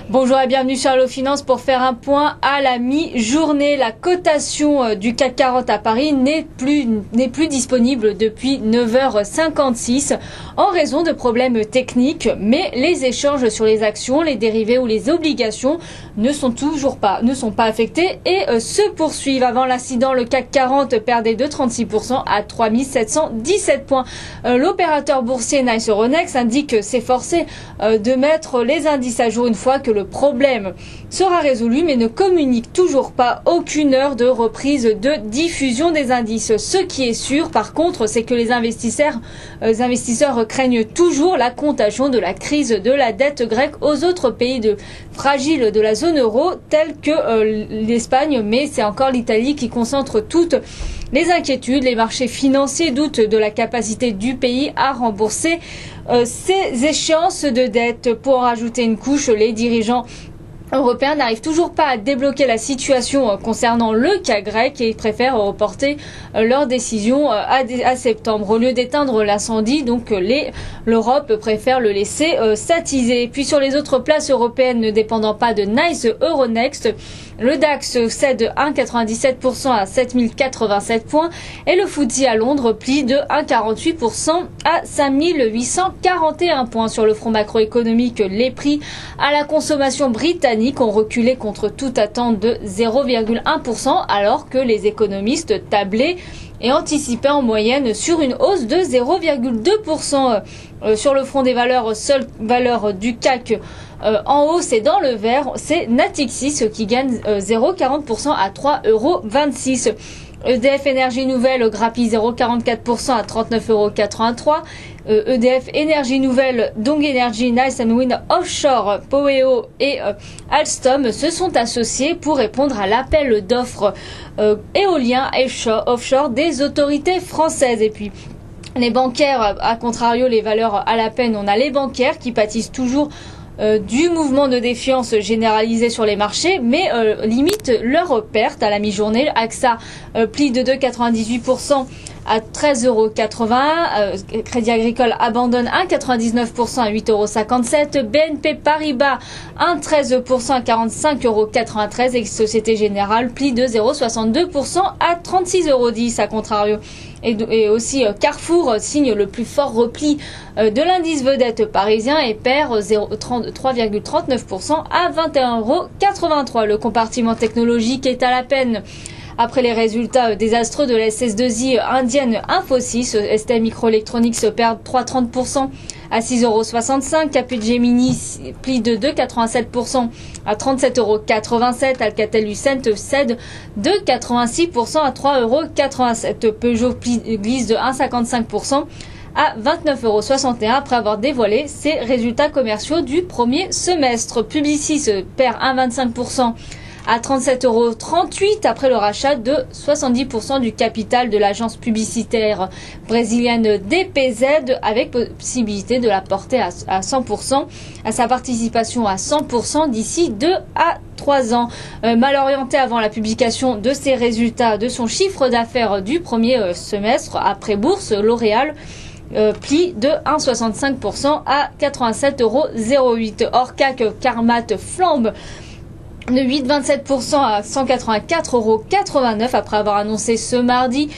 Bonjour et bienvenue sur Allo Finance pour faire un point à la mi-journée. La cotation du CAC 40 à Paris n'est plus disponible depuis 9h56 en raison de problèmes techniques, mais les échanges sur les actions, les dérivés ou les obligations ne sont pas affectés et se poursuivent. Avant l'incident, le CAC 40 perdait de 36% à 3717 points. L'opérateur boursier Nice Euronext indique s'efforcer de mettre les indices à jour une fois que le problème sera résolu, mais ne communique toujours pas aucune heure de reprise de diffusion des indices. Ce qui est sûr, par contre, c'est que les investisseurs craignent toujours la contagion de la crise de la dette grecque aux autres pays fragiles de la zone euro, tels que l'Espagne, mais c'est encore l'Italie qui concentre toutes les inquiétudes. Les marchés financiers doutent de la capacité du pays à rembourser ces échéances de dette. Pour en rajouter une couche, les dirigeants européens n'arrivent toujours pas à débloquer la situation concernant le cas grec et ils préfèrent reporter leur décision à septembre. Au lieu d'éteindre l'incendie, donc l'Europe préfère le laisser s'attiser. Puis sur les autres places européennes ne dépendant pas de Nice Euronext, le DAX cède 1,97% à 7087 points et le FTSE à Londres plie de 1,48% à 5841 points. Sur le front macroéconomique, les prix à la consommation britannique ont reculé contre toute attente de 0,1% alors que les économistes tablaient et anticipaient en moyenne sur une hausse de 0,2%. Sur le front des valeurs, seule valeur du CAC en hausse et dans le vert, c'est Natixis qui gagne 0,40% à 3,26 €. EDF Énergie Nouvelle grappille 0,44% à 39,83 €. EDF Énergie Nouvelle, Dong Energy, Nice and Wind Offshore, Poweo et Alstom se sont associés pour répondre à l'appel d'offres éolien et offshore des autorités françaises. Et puis les bancaires, à contrario, les valeurs à la peine, on a les bancaires qui pâtissent toujours du mouvement de défiance généralisé sur les marchés, mais limite leurs pertes à la mi-journée. AXA plie de 2,98% à 13,81 €. Crédit Agricole abandonne 1,99% à 8,57 €. BNP Paribas 1,13% à 45,93 € et Société Générale plie de 0,62% à 36,10 € à contrario. Et aussi Carrefour signe le plus fort repli de l'indice vedette parisien et perd 3,39% à 21,83 €. Le compartiment technologique est à la peine après les résultats désastreux de la SS2I indienne Infosys. ST Microelectronics perd 3,30% à 6,65 €. Capgemini plie de 2,87% à 37,87 €. Alcatel-Lucent cède de 86% à 3,87 €. Peugeot glisse de 1,55% à 29,61 € après avoir dévoilé ses résultats commerciaux du premier semestre. Publicis perd 1,25% à 37,38 € après le rachat de 70% du capital de l'agence publicitaire brésilienne DPZ avec possibilité de la porter à 100%, à sa participation à 100% d'ici 2 à 3 ans. Mal orienté avant la publication de ses résultats de son chiffre d'affaires du premier semestre après bourse, L'Oréal plie de 1,65% à 87,08 €. Orcac Carmat flambe de 8,27% à 184,89 € après avoir annoncé ce mardi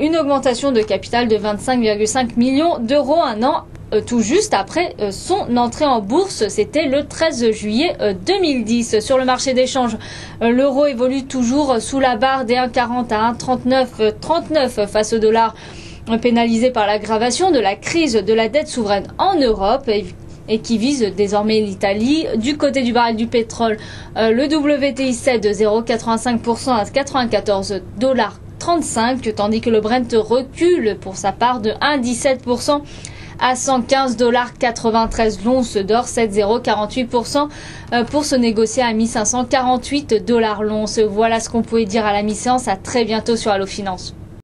une augmentation de capital de 25,5 millions d'euros un an tout juste après son entrée en bourse. C'était le 13 juillet 2010. Sur le marché d'échange, l'euro évolue toujours sous la barre des 1,40 à 1,3939 face au dollar, pénalisé par l'aggravation de la crise de la dette souveraine en Europe et qui vise désormais l'Italie. Du côté du baril du pétrole, le WTI cède de 0,85% à 94,35 $, tandis que le Brent recule pour sa part de 1,17% à 115,93 $. L'once d'or cède 0,48% pour se négocier à 1548 $ l'once. Voilà ce qu'on pouvait dire à la mi-séance. À très bientôt sur Allo Finance.